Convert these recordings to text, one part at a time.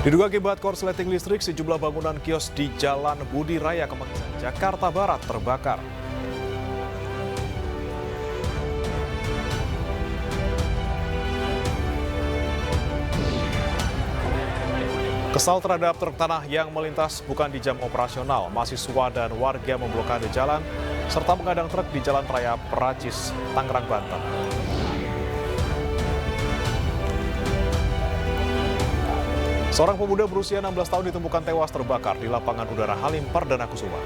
Diduga akibat korsleting listrik, sejumlah bangunan kios di Jalan Budi Raya Kemanggisan, Jakarta Barat terbakar. Kesal terhadap truk tanah yang melintas bukan di jam operasional, mahasiswa dan warga memblokade jalan serta mengadang truk di Jalan Raya Peracis, Tangerang, Banten. Seorang pemuda berusia 16 tahun ditemukan tewas terbakar di lapangan udara Halim Perdana Kusuma.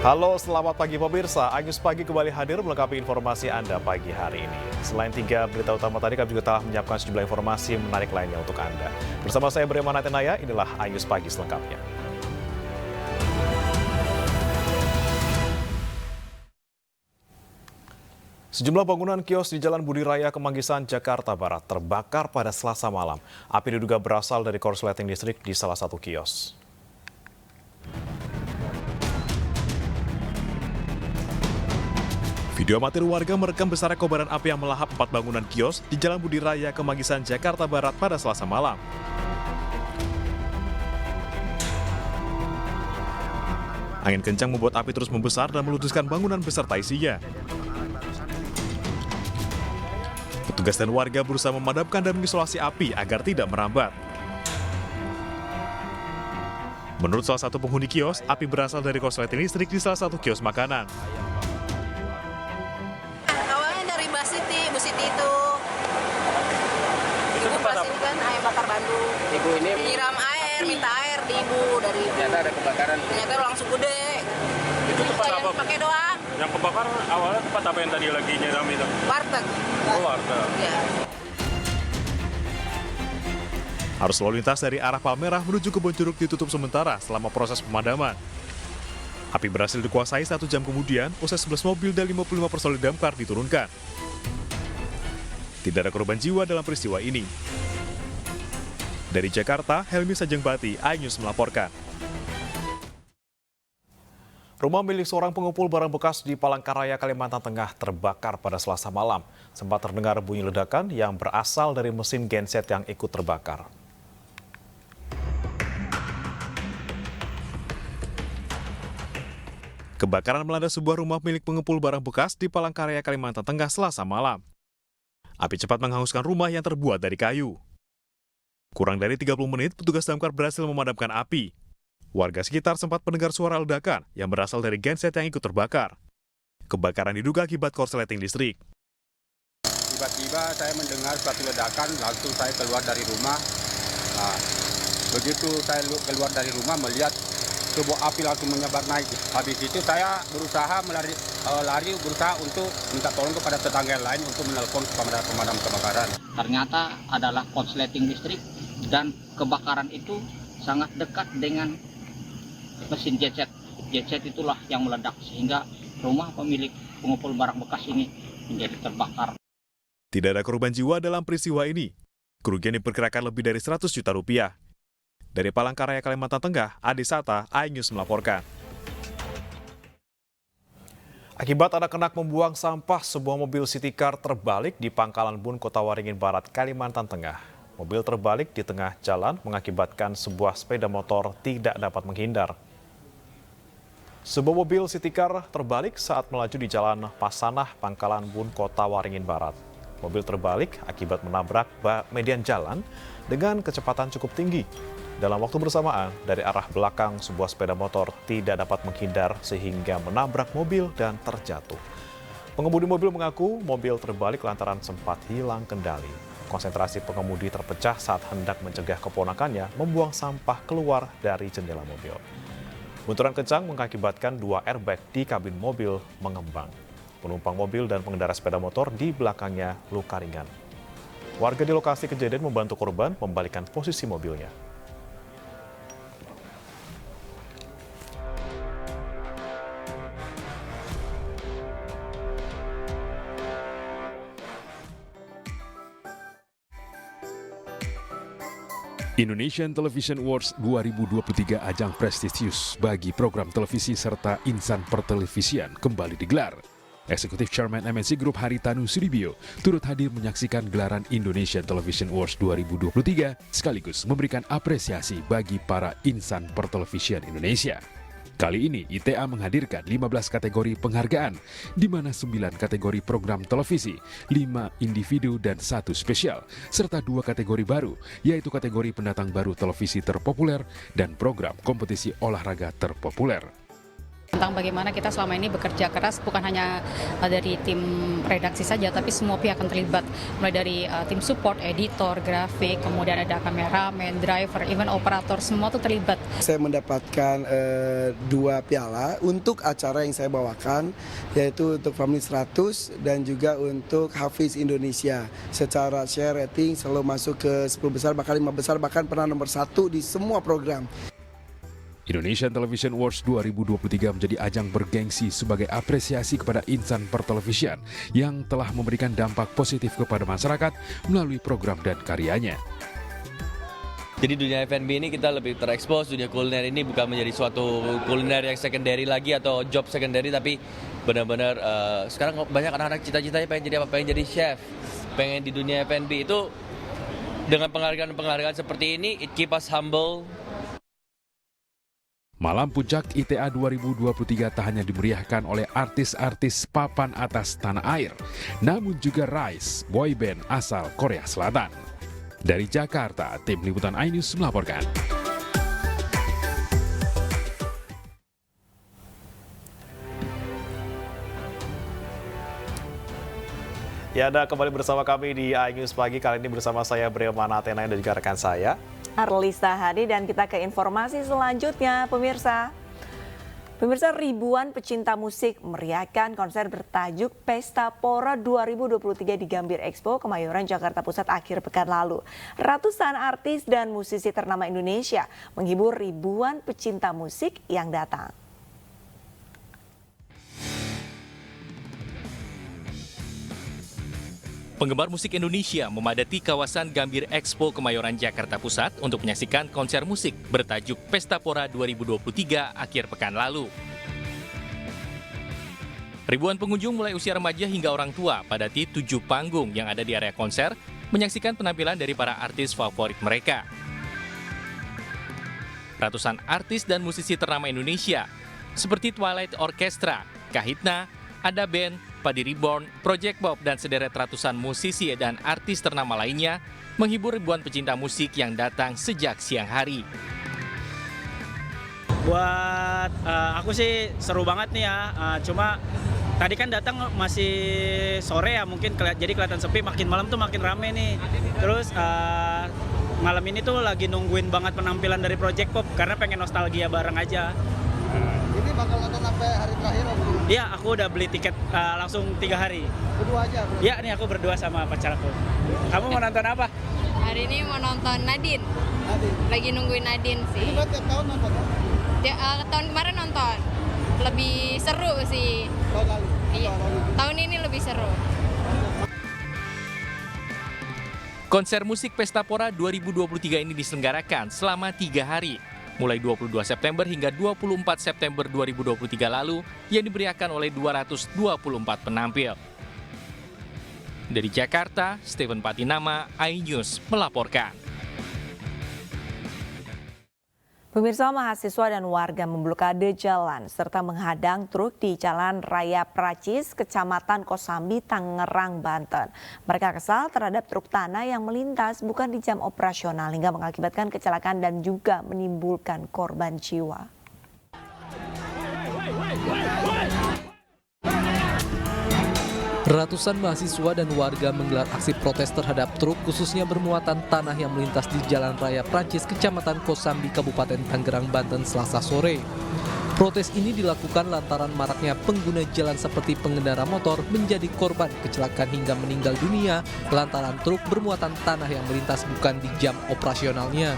Halo, selamat pagi pemirsa. Anyus Pagi kembali hadir melengkapi informasi Anda pagi hari ini. Selain 3 berita utama tadi, kami juga telah menyiapkan sejumlah informasi menarik lainnya untuk Anda. Bersama saya Breman Atenaya, inilah Anyus Pagi selengkapnya. Sejumlah bangunan kios di Jalan Budi Raya Kemanggisan, Jakarta Barat terbakar pada Selasa malam. Api diduga berasal dari korsleting listrik di salah satu kios. Video amatir warga merekam besarnya kobaran api yang melahap 4 bangunan kios di Jalan Budi Raya Kemanggisan, Jakarta Barat pada Selasa malam. Angin kencang membuat api terus membesar dan meludeskan bangunan beserta isinya. Petugas dan warga berusaha memadamkan dan mengisolasi api agar tidak merambat. Menurut salah satu penghuni kios, api berasal dari korsleting listrik di salah satu kios makanan. Awalnya dari Bu Siti itu Ibu pas ini kan ayam bakar Bandung. Ibu ini Nyiram air, minta air di Ibu dari Ibu. ternyata ada kebakaran. Ternyata langsung gede. Itu tempat Kayak apa? pakai doang. Yang kebakar awalnya tempat apa yang tadi lagi nyiram itu? Warteg. Oh, warteg. Ya. Arus lalu lintas dari arah Palmerah menuju Kebon Jeruk ditutup sementara selama proses pemadaman. Api berhasil dikuasai 1 jam kemudian, usai 11 mobil dan 55 personil damkar diturunkan. Tidak ada korban jiwa dalam peristiwa ini. Dari Jakarta, Helmi Sajengbati, iNews melaporkan. Rumah milik seorang pengumpul barang bekas di Palangkaraya, Kalimantan Tengah terbakar pada Selasa malam. Sempat terdengar bunyi ledakan yang berasal dari mesin genset yang ikut terbakar. Kebakaran melanda sebuah rumah milik pengumpul barang bekas di Palangkaraya, Kalimantan Tengah Selasa malam. Api cepat menghanguskan rumah yang terbuat dari kayu. Kurang dari 30 menit, petugas damkar berhasil memadamkan api. Warga sekitar sempat mendengar suara ledakan yang berasal dari genset yang ikut terbakar. Kebakaran diduga akibat korsleting listrik. Tiba-tiba saya mendengar suatu ledakan, langsung saya keluar dari rumah. Nah, begitu saya keluar dari rumah melihat sebuah api langsung menyebar naik. Habis itu saya berusaha lari berusaha untuk minta tolong kepada tetangga yang lain untuk menelpon pemadam kebakaran. Ternyata adalah korsleting listrik dan kebakaran itu sangat dekat dengan mesin genset. Genset itulah yang meledak sehingga rumah pemilik pengumpul barang bekas ini menjadi terbakar. Tidak ada korban jiwa dalam peristiwa ini. Kerugian diperkirakan lebih dari 100 juta rupiah. Dari Palangkaraya, Kalimantan Tengah, Adi Sata, iNews melaporkan. Akibat anak-anak membuang sampah, sebuah mobil City Car terbalik di Pangkalan Bun, Kota Waringin Barat, Kalimantan Tengah. Mobil terbalik di tengah jalan mengakibatkan sebuah sepeda motor tidak dapat menghindar. Sebuah mobil City Car terbalik saat melaju di Jalan Pasanah, Pangkalan Bun, Kota Waringin Barat. Mobil terbalik akibat menabrak median jalan dengan kecepatan cukup tinggi. Dalam waktu bersamaan, dari arah belakang sebuah sepeda motor tidak dapat menghindar sehingga menabrak mobil dan terjatuh. Pengemudi mobil mengaku mobil terbalik lantaran sempat hilang kendali. Konsentrasi pengemudi terpecah saat hendak mencegah keponakannya membuang sampah keluar dari jendela mobil. Benturan kencang mengakibatkan 2 airbag di kabin mobil mengembang. Penumpang mobil dan pengendara sepeda motor di belakangnya luka ringan. Warga di lokasi kejadian membantu korban membalikkan posisi mobilnya. Indonesian Television Awards 2023 ajang prestisius bagi program televisi serta insan pertelevisian kembali digelar. Eksekutif Chairman MNC Group Haritanu Sudibyo turut hadir menyaksikan gelaran Indonesian Television Awards 2023 sekaligus memberikan apresiasi bagi para insan pertelevisian Indonesia. Kali ini ITA menghadirkan 15 kategori penghargaan, di mana 9 kategori program televisi, 5 individu dan 1 spesial, serta 2 kategori baru, yaitu kategori pendatang baru televisi terpopuler dan program kompetisi olahraga terpopuler. Tentang bagaimana kita selama ini bekerja keras, bukan hanya dari tim redaksi saja, tapi semua pihak yang terlibat, mulai dari tim support, editor, grafik, kemudian ada kameramen, driver, even operator, semua tuh terlibat. Saya mendapatkan 2 piala untuk acara yang saya bawakan, yaitu untuk Family 100 dan juga untuk Hafiz Indonesia. Secara share rating selalu masuk ke 10 besar, bahkan 5 besar, bahkan pernah nomor 1 di semua program. Indonesian Television Awards 2023 menjadi ajang bergengsi sebagai apresiasi kepada insan pertelevisian yang telah memberikan dampak positif kepada masyarakat melalui program dan karyanya. Jadi dunia F&B ini kita lebih terekspos, dunia kuliner ini bukan menjadi suatu kuliner yang secondary lagi atau job secondary, tapi benar-benar sekarang banyak anak-anak cita-citanya pengen jadi apa? Pengen jadi chef, pengen di dunia F&B itu. Dengan penghargaan seperti ini, it keep us humble. Malam puncak ITA 2023 tak hanya dimeriahkan oleh artis-artis papan atas tanah air, namun juga Rise, boyband asal Korea Selatan. Dari Jakarta, tim liputan iNews melaporkan. Ya, Anda kembali bersama kami di iNews Pagi. Kali ini bersama saya Breomana Athena dan juga rekan saya Arlista Hadi, dan kita ke informasi selanjutnya, pemirsa. Pemirsa, ribuan pecinta musik meriahkan konser bertajuk Pesta Pora 2023 di Gambir Expo, Kemayoran, Jakarta Pusat akhir pekan lalu. Ratusan artis dan musisi ternama Indonesia menghibur ribuan pecinta musik yang datang. Penggemar musik Indonesia memadati kawasan Gambir Expo Kemayoran, Jakarta Pusat untuk menyaksikan konser musik bertajuk Pesta Pora 2023 akhir pekan lalu. Ribuan pengunjung mulai usia remaja hingga orang tua padati 7 panggung yang ada di area konser menyaksikan penampilan dari para artis favorit mereka. Ratusan artis dan musisi ternama Indonesia seperti Twilight Orchestra, Kahitna, Ada Band, Padi Reborn, Project Bob, dan sederet ratusan musisi dan artis ternama lainnya menghibur ribuan pecinta musik yang datang sejak siang hari. Buat aku sih seru banget nih ya, cuma tadi kan datang masih sore ya, mungkin jadi kelihatan sepi, makin malam tuh makin rame nih. Terus malam ini tuh lagi nungguin banget penampilan dari Project Pop karena pengen nostalgia bareng aja. Ini bakal nonton sampai hari terakhir? Iya, aku udah beli tiket langsung 3 hari. Berdua aja? Iya, nih aku berdua sama pacar aku. Kamu mau nonton apa? Hari ini mau nonton Nadine. Lagi nungguin Nadine sih. Ini tiap tahun nonton ya? Tahun kemarin nonton. Lebih seru sih. Tahun lalu? Iya. Tahun ini lebih seru. Konser musik Pesta Pora 2023 ini diselenggarakan selama 3 hari. Mulai 22 September hingga 24 September 2023 lalu yang diberiakan oleh 224 penampil. Dari Jakarta, Steven Patinama, iNews melaporkan. Pemirsa, mahasiswa dan warga memblokade jalan serta menghadang truk di Jalan Raya Pracis, Kecamatan Kosambi, Tangerang, Banten. Mereka kesal terhadap truk tanah yang melintas bukan di jam operasional hingga mengakibatkan kecelakaan dan juga menimbulkan korban jiwa. Ratusan mahasiswa dan warga menggelar aksi protes terhadap truk khususnya bermuatan tanah yang melintas di Jalan Raya Pracis, Kecamatan Kosambi, Kabupaten Tangerang, Banten, Selasa sore. Protes ini dilakukan lantaran maraknya pengguna jalan seperti pengendara motor menjadi korban kecelakaan hingga meninggal dunia lantaran truk bermuatan tanah yang melintas bukan di jam operasionalnya.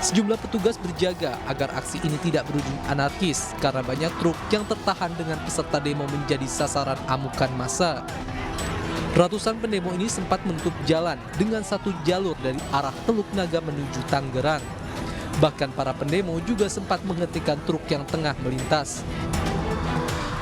Sejumlah petugas berjaga agar aksi ini tidak berujung anarkis karena banyak truk yang tertahan dengan peserta demo menjadi sasaran amukan massa. Ratusan pendemo ini sempat menutup jalan dengan satu jalur dari arah Teluk Naga menuju Tangerang. Bahkan para pendemo juga sempat menghentikan truk yang tengah melintas.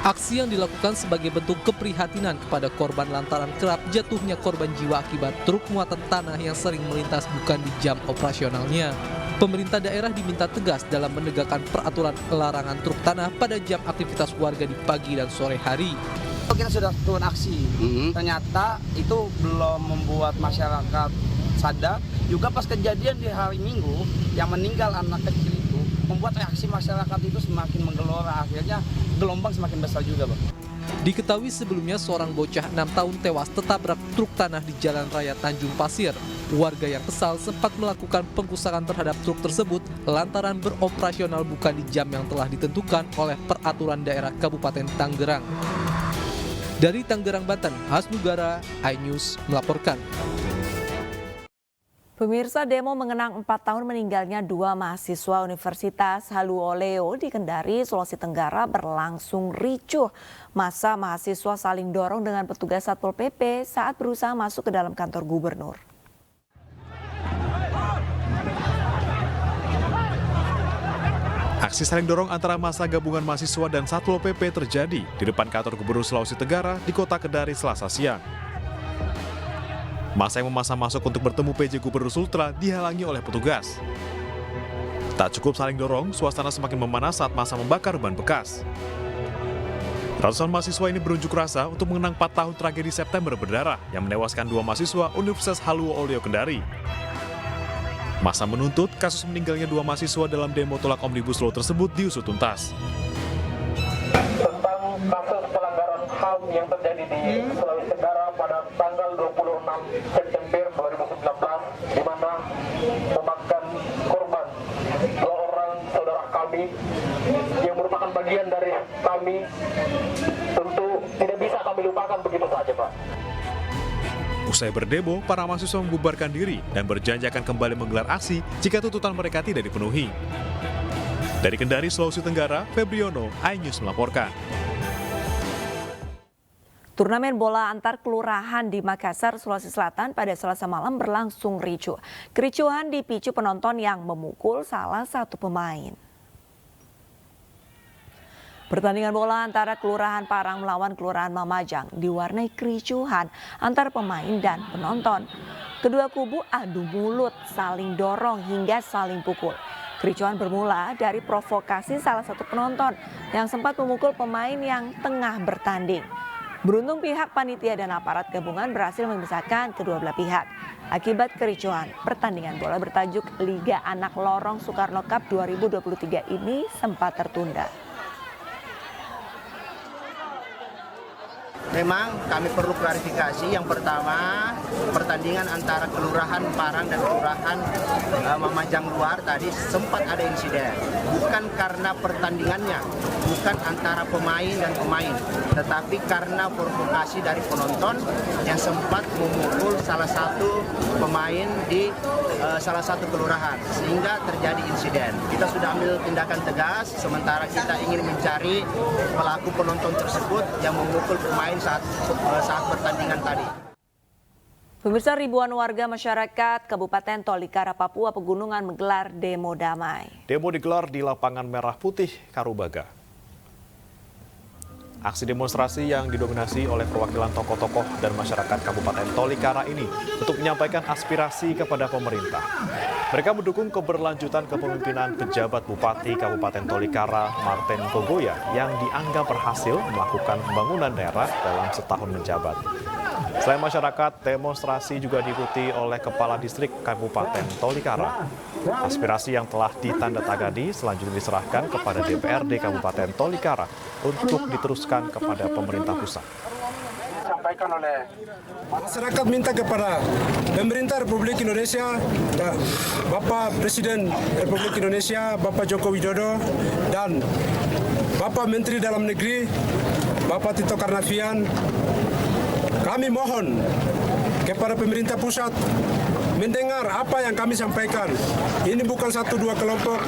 Aksi yang dilakukan sebagai bentuk keprihatinan kepada korban lantaran kerap jatuhnya korban jiwa akibat truk muatan tanah yang sering melintas bukan di jam operasionalnya. Pemerintah daerah diminta tegas dalam menegakkan peraturan larangan truk tanah pada jam aktivitas warga di pagi dan sore hari. Kita sudah turun aksi, ternyata itu belum membuat masyarakat sadar. Juga pas kejadian di hari Minggu yang meninggal anak kecil itu membuat reaksi masyarakat itu semakin menggelora, akhirnya gelombang semakin besar juga, Bang. Diketahui sebelumnya seorang bocah 6 tahun tewas tertabrak truk tanah di Jalan Raya Tanjung Pasir. Warga yang kesal sempat melakukan pengrusakan terhadap truk tersebut lantaran beroperasional bukan di jam yang telah ditentukan oleh peraturan daerah Kabupaten Tangerang. Dari Tangerang, Banten, Hasnugara, iNews melaporkan. Pemirsa, demo mengenang 4 tahun meninggalnya 2 mahasiswa Universitas Haluoleo di Kendari, Sulawesi Tenggara berlangsung ricuh. Massa mahasiswa saling dorong dengan petugas Satpol PP saat berusaha masuk ke dalam kantor gubernur. Aksi saling dorong antara massa gabungan mahasiswa dan Satpol PP terjadi di depan kantor Gubernur Sulawesi Tenggara di Kota Kendari Selasa siang. Massa yang memaksa masuk untuk bertemu PJ Gubernur Sultra dihalangi oleh petugas. Tak cukup saling dorong, suasana semakin memanas saat massa membakar ban bekas. Ratusan mahasiswa ini berunjuk rasa untuk mengenang 4 tahun tragedi September berdarah yang menewaskan 2 mahasiswa Universitas Haluoleo Kendari. Massa menuntut kasus meninggalnya 2 mahasiswa dalam demo tolak Omnibus Law tersebut diusut tuntas. Tentang kasus pelanggaran HAM yang terjadi di Sulawesi Tenggara pada tanggal 26 September 2019, di mana memakan korban 2 orang saudara kami yang merupakan bagian dari kami, tentu tidak bisa kami lupakan begitu saja, Pak. Usai berdemo, para mahasiswa membubarkan diri dan berjanji akan kembali menggelar aksi jika tuntutan mereka tidak dipenuhi. Dari Kendari, Sulawesi Tenggara, Febriono, iNews melaporkan. Turnamen bola antar kelurahan di Makassar, Sulawesi Selatan pada Selasa malam berlangsung ricuh. Kericuhan dipicu penonton yang memukul salah satu pemain. Pertandingan bola antara Kelurahan Parang melawan Kelurahan Mamajang diwarnai kericuhan antar pemain dan penonton. Kedua kubu adu mulut, saling dorong hingga saling pukul. Kericuhan bermula dari provokasi salah satu penonton yang sempat memukul pemain yang tengah bertanding. Beruntung pihak panitia dan aparat gabungan berhasil memisahkan kedua belah pihak. Akibat kericuhan, pertandingan bola bertajuk Liga Anak Lorong Soekarno Cup 2023 ini sempat tertunda. Memang kami perlu klarifikasi. Yang pertama, pertandingan antara Kelurahan Parang dan Kelurahan Mamajang Luar tadi sempat ada insiden. Bukan karena pertandingannya, bukan antara pemain dan pemain, tetapi karena provokasi dari penonton yang sempat memukul salah satu pemain di salah satu kelurahan, sehingga terjadi insiden. Kita sudah ambil tindakan tegas, sementara kita ingin mencari pelaku penonton tersebut yang memukul pemain saat pertandingan tadi. Pemirsa, ribuan warga masyarakat Kabupaten Tolikara, Papua Pegunungan menggelar demo damai. Demo digelar di lapangan Merah Putih, Karubaga. Aksi demonstrasi yang didominasi oleh perwakilan tokoh-tokoh dan masyarakat Kabupaten Tolikara ini untuk menyampaikan aspirasi kepada pemerintah. Mereka mendukung keberlanjutan kepemimpinan pejabat Bupati Kabupaten Tolikara, Martin Kogoya, yang dianggap berhasil melakukan pembangunan daerah dalam setahun menjabat. Selain masyarakat, demonstrasi juga diikuti oleh Kepala Distrik Kabupaten Tolikara. Aspirasi yang telah ditandatangani selanjutnya diserahkan kepada DPRD Kabupaten Tolikara untuk diteruskan kepada pemerintah pusat. Sampaikan oleh masyarakat minta kepada pemerintah Republik Indonesia, Bapak Presiden Republik Indonesia, Bapak Joko Widodo, dan Bapak Menteri Dalam Negeri, Bapak Tito Karnavian, kami mohon kepada pemerintah pusat mendengar apa yang kami sampaikan. Ini bukan 1-2 kelompok,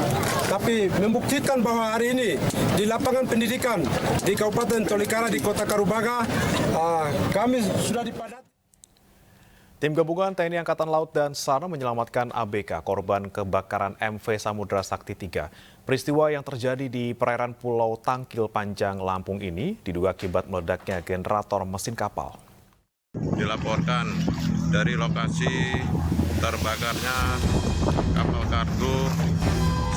tapi membuktikan bahwa hari ini di lapangan pendidikan di Kabupaten Tolikara, di Kota Karubaga, kami sudah dipadati. Tim gabungan TNI Angkatan Laut dan SAR menyelamatkan ABK korban kebakaran MV Samudra Sakti 3. Peristiwa yang terjadi di perairan Pulau Tangkil Panjang, Lampung ini diduga akibat meledaknya generator mesin kapal. Dilaporkan dari lokasi terbakarnya kapal kargo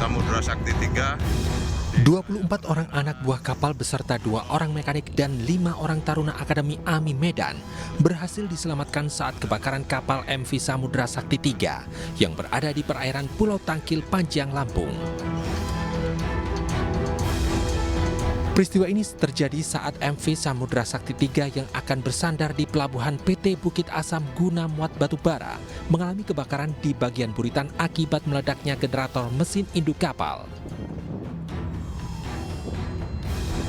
Samudra Sakti 3. 24 orang anak buah kapal beserta 2 orang mekanik dan 5 orang taruna Akademi AMI Medan berhasil diselamatkan saat kebakaran kapal MV Samudra Sakti 3 yang berada di perairan Pulau Tangkil Panjang, Lampung. Peristiwa ini terjadi saat MV Samudra Sakti 3 yang akan bersandar di pelabuhan PT Bukit Asam guna muat batu bara mengalami kebakaran di bagian buritan akibat meledaknya generator mesin induk kapal.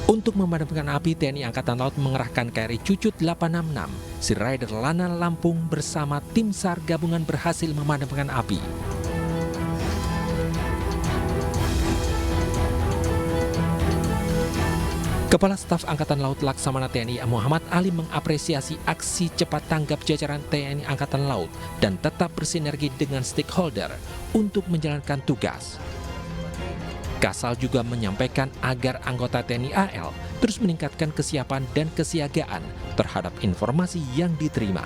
Untuk memadamkan api, TNI Angkatan Laut mengerahkan KRI Cucut 866. Sea Rider Lana Lampung bersama tim SAR gabungan berhasil memadamkan api. Kepala Staf Angkatan Laut Laksamana TNI Muhammad Ali mengapresiasi aksi cepat tanggap jajaran TNI Angkatan Laut dan tetap bersinergi dengan stakeholder untuk menjalankan tugas. Kasal juga menyampaikan agar anggota TNI AL terus meningkatkan kesiapan dan kesiagaan terhadap informasi yang diterima.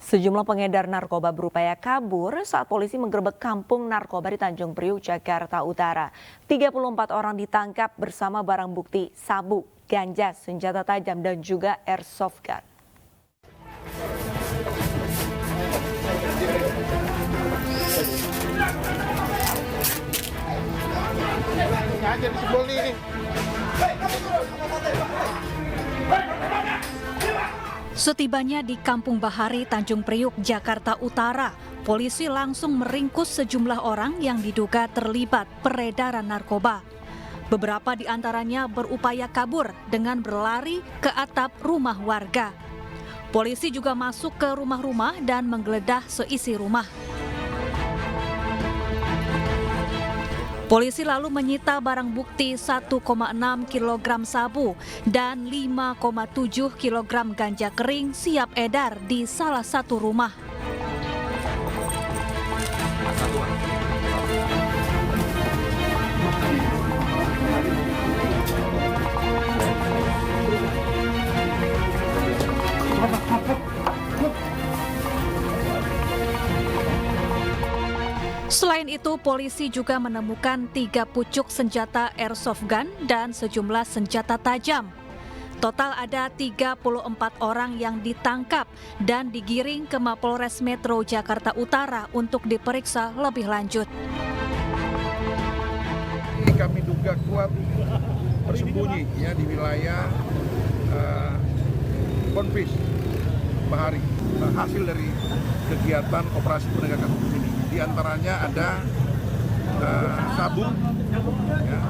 Sejumlah pengedar narkoba berupaya kabur saat polisi menggerebek kampung narkoba di Tanjung Priuk, Jakarta Utara. 34 orang ditangkap bersama barang bukti sabu, ganja, senjata tajam, dan juga airsoft gun. Setibanya di Kampung Bahari, Tanjung Priuk, Jakarta Utara, polisi langsung meringkus sejumlah orang yang diduga terlibat peredaran narkoba. Beberapa di antaranya berupaya kabur dengan berlari ke atap rumah warga. Polisi juga masuk ke rumah-rumah dan menggeledah seisi rumah. Polisi lalu menyita barang bukti 1,6 kg sabu dan 5,7 kg ganja kering siap edar di salah satu rumah. Selain itu, polisi juga menemukan 3 pucuk senjata airsoft gun dan sejumlah senjata tajam. Total ada 34 orang yang ditangkap dan digiring ke Mapolres Metro Jakarta Utara untuk diperiksa lebih lanjut. Kami duga kuat bersembunyi ya di wilayah Konfis Bahari, hasil dari kegiatan operasi penegakan hukum ini. Di antaranya ada sabu, ya,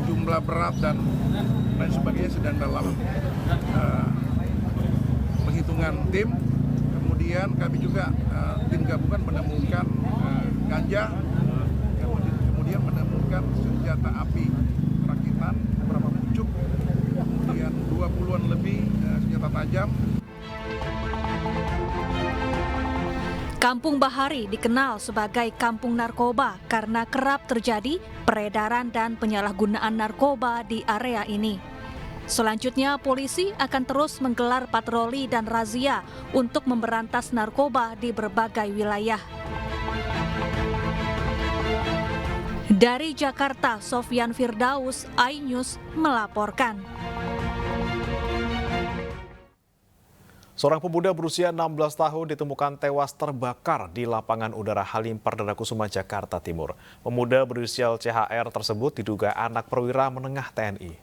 jumlah berat dan lain sebagainya sedang dalam penghitungan tim. Kemudian kami juga tim gabungan menemukan ganja, kemudian menemukan senjata api rakitan beberapa pucuk, kemudian 20-an lebih senjata tajam. Kampung Bahari dikenal sebagai kampung narkoba karena kerap terjadi peredaran dan penyalahgunaan narkoba di area ini. Selanjutnya, polisi akan terus menggelar patroli dan razia untuk memberantas narkoba di berbagai wilayah. Dari Jakarta, Sofyan Firdaus, iNews melaporkan. Seorang pemuda berusia 16 tahun ditemukan tewas terbakar di lapangan udara Halim Perdana Kusuma, Jakarta Timur. Pemuda berinisial CHR tersebut diduga anak perwira menengah TNI.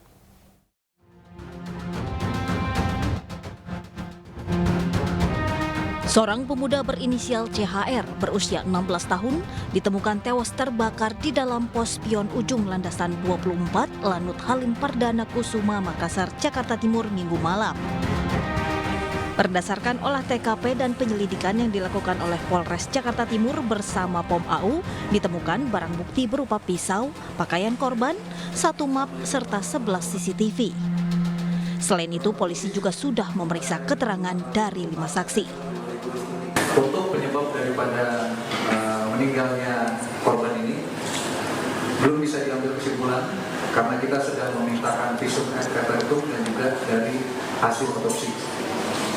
Seorang pemuda berinisial CHR berusia 16 tahun ditemukan tewas terbakar di dalam pos spion ujung landasan 24 Lanut Halim Perdana Kusuma, Makassar, Jakarta Timur Minggu malam. Berdasarkan olah TKP dan penyelidikan yang dilakukan oleh Polres Jakarta Timur bersama POM AU, ditemukan barang bukti berupa pisau, pakaian korban, 1 map, serta 11 CCTV. Selain itu, polisi juga sudah memeriksa keterangan dari 5 saksi. Untuk penyebab daripada meninggalnya korban ini belum bisa diambil kesimpulan karena kita sudah memintakan visum et repertum dan juga dari hasil otopsi.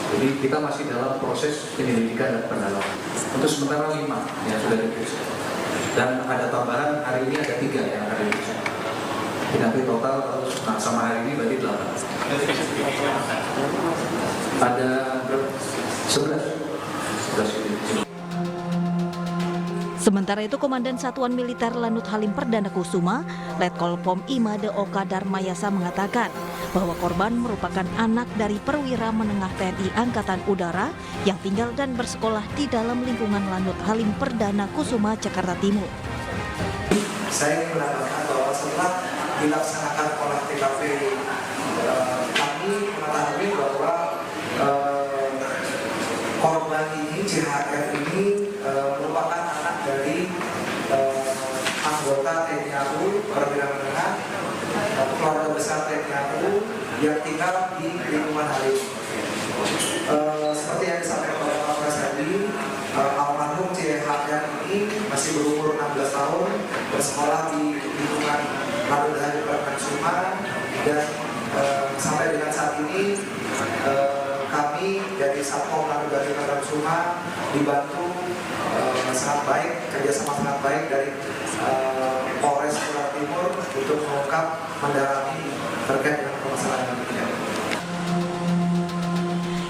Jadi kita masih dalam proses penyelidikan dan pendalaman. Untuk sementara 5 yang sudah diperiksa. Dan ada tambahan, hari ini ada 3 yang akan diperiksa. Nanti total sama hari ini berarti 8. Ada 11. Sementara itu, Komandan Satuan Militer Lanut Halim Perdana Kusuma, Letkol Pom Imade Oka Darmayasa mengatakan bahwa korban merupakan anak dari perwira menengah TNI Angkatan Udara yang tinggal dan bersekolah di dalam lingkungan Lanut Halim Perdana Kusuma, Jakarta Timur. Saya mendapatkan bahwa setelah dilaksanakan olah TKP, kami mengetahui bahwa korban ini, CHR ini merupakan anak dari anggota TNI AU perwira menengah, keluarga besar TNI AU yang tinggal di lingkungan Halim. Seperti yang disampaikan oleh Pak Kapolres tadi, almarhum CHR ini masih berumur 16 tahun, bersekolah di lingkungan Lanut Halim Perdana Kusuma, dan sampai dengan saat ini kami dari Satpol Lanut Halim Perdana Kusuma dibantu sangat baik, kerjasama sangat baik dari Polres Jakarta Timur untuk mengungkap, mendalami terkait dengan permasalahan ini.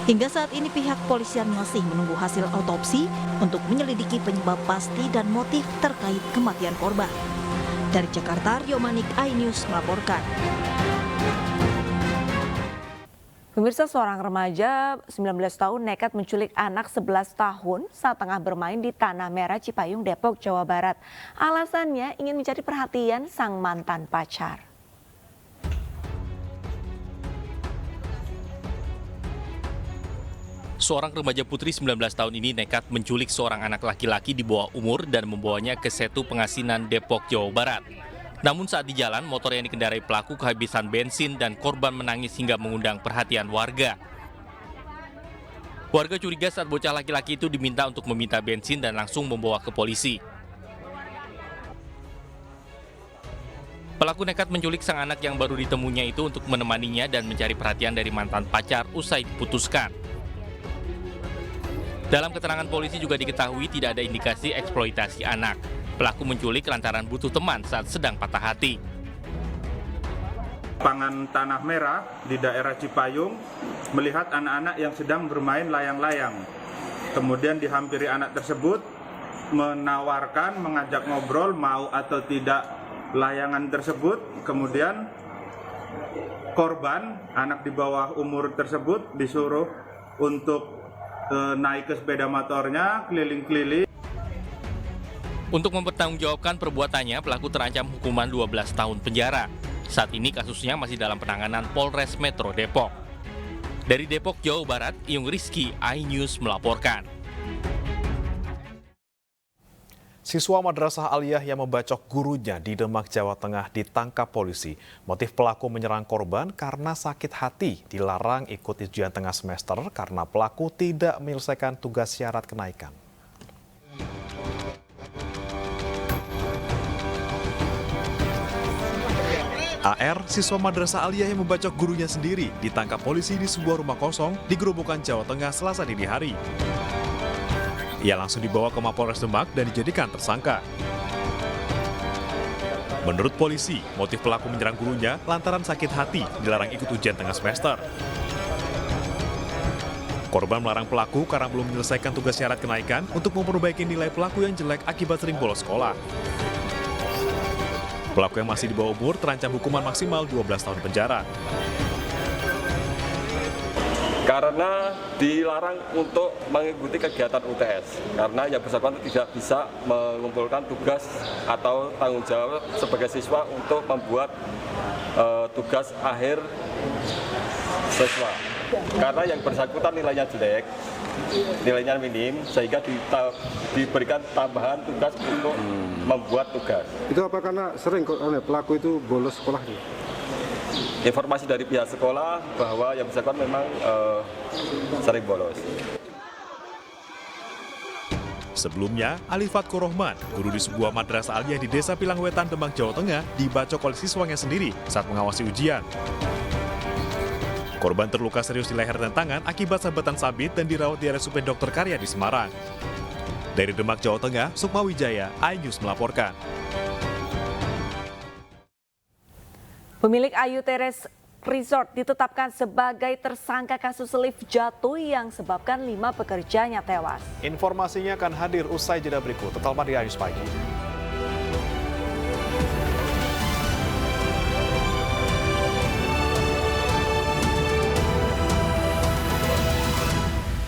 Hingga saat ini pihak polisian masih menunggu hasil autopsi untuk menyelidiki penyebab pasti dan motif terkait kematian korban. Dari Jakarta, Rio Manik, iNews melaporkan. Pemirsa, seorang remaja 19 tahun nekat menculik anak 11 tahun saat tengah bermain di Tanah Merah, Cipayung, Depok, Jawa Barat. Alasannya ingin mencari perhatian sang mantan pacar. Seorang remaja putri 19 tahun ini nekat menculik seorang anak laki-laki di bawah umur dan membawanya ke Setu Pengasinan, Depok, Jawa Barat. Namun saat di jalan, motor yang dikendarai pelaku kehabisan bensin dan korban menangis hingga mengundang perhatian warga. Warga curiga saat bocah laki-laki itu diminta untuk meminta bensin dan langsung membawa ke polisi. Pelaku nekat menculik sang anak yang baru ditemunya itu untuk menemaninya dan mencari perhatian dari mantan pacar usai diputuskan. Dalam keterangan polisi juga diketahui tidak ada indikasi eksploitasi anak. Pelaku menculik lantaran butuh teman saat sedang patah hati. Lapangan Tanah Merah di daerah Cipayung melihat anak-anak yang sedang bermain layang-layang. Kemudian dihampiri anak tersebut, menawarkan, mengajak ngobrol mau atau tidak layangan tersebut. Kemudian korban, anak di bawah umur tersebut disuruh untuk naik ke sepeda motornya keliling-keliling. Untuk mempertanggungjawabkan perbuatannya, pelaku terancam hukuman 12 tahun penjara. Saat ini kasusnya masih dalam penanganan Polres Metro Depok. Dari Depok, Jawa Barat, Iyung Rizky, iNews melaporkan. Siswa Madrasah Aliyah yang membacok gurunya di Demak, Jawa Tengah ditangkap polisi. Motif pelaku menyerang korban karena sakit hati, dilarang ikut ujian tengah semester karena pelaku tidak menyelesaikan tugas syarat kenaikan. AR, siswa Madrasah Aliyah yang membacok gurunya sendiri, ditangkap polisi di sebuah rumah kosong di Gerobokan, Jawa Tengah, Selasa dini hari. Ia langsung dibawa ke Mapolres Demak dan dijadikan tersangka. Menurut polisi, motif pelaku menyerang gurunya lantaran sakit hati, dilarang ikut ujian tengah semester. Korban melarang pelaku karena belum menyelesaikan tugas syarat kenaikan untuk memperbaiki nilai pelaku yang jelek akibat sering bolos sekolah. Pelaku yang masih di bawah umur terancam hukuman maksimal 12 tahun penjara. Karena dilarang untuk mengikuti kegiatan UTS, karena yang bersangkutan tidak bisa mengumpulkan tugas atau tanggung jawab sebagai siswa untuk membuat tugas akhir siswa. karena yang bersangkutan nilainya jelek, nilainya minim, sehingga diberikan tambahan tugas untuk membuat tugas. Itu apa karena sering pelaku itu bolos sekolahnya? Informasi dari pihak sekolah bahwa yang bersangkutan memang sering bolos. Sebelumnya, Ali Fatko Rohman, guru di sebuah madrasah aliyah di Desa Pilangwetan, Demak, Jawa Tengah, dibacok oleh siswanya sendiri saat mengawasi ujian. Korban terluka serius di leher dan tangan akibat sabetan sabit dan dirawat di RSUP Dr. Karya di Semarang. Dari Demak, Jawa Tengah, Sukma Wijaya, iNews melaporkan. Pemilik Ayu Terrace Resort ditetapkan sebagai tersangka kasus lift jatuh yang sebabkan 5 pekerjanya tewas. Informasinya akan hadir usai jeda berikut. Tetap di iNews Pagi.